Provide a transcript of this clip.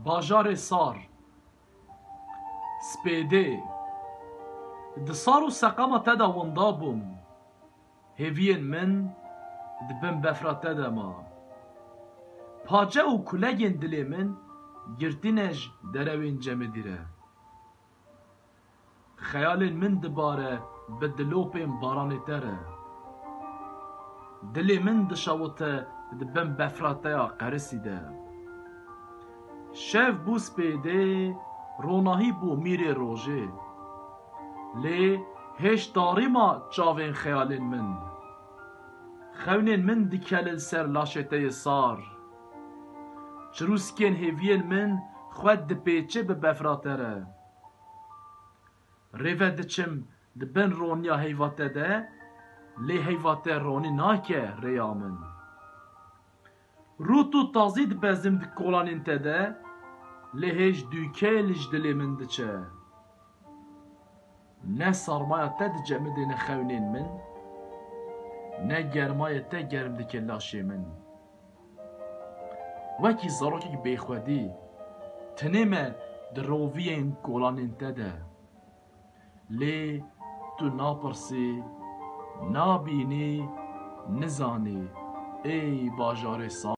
Bajarê sar spêdê di sar û seqama te de winda bûm, hêviyên min dibin befra te de ma. Pace û kulegên dilê min girtîne ji derewên cemidî re. Xeyalên min dibare bi dilopên baranê te re. Dilê min dişewite dibin befra te ya qerisî de. Şev bû spêdê, ronahî bû mîrê rojê. Lê hêşdarî ma çavên xeyalên min. Xewnên min dikelin ser laşê te yê sar. Çirûskên hêviyên min xwe dipêçe bi befra te re. Rêve diçim dibin roniya heyva te de, lê heyva te ronî nake rêya min. Rût û tazî dibezim di kolanên te de, lê hêj dûkê li ji dilê min diçe. Ne sarmaya te di cemidêne xewnên min, ne germaya te germ dike laşê min. Wekî zarokek bêxwedî, tinê me di roviyên kolanên te de. Lê tu napirsî, nabînî, nizanî, ey bajarê sar.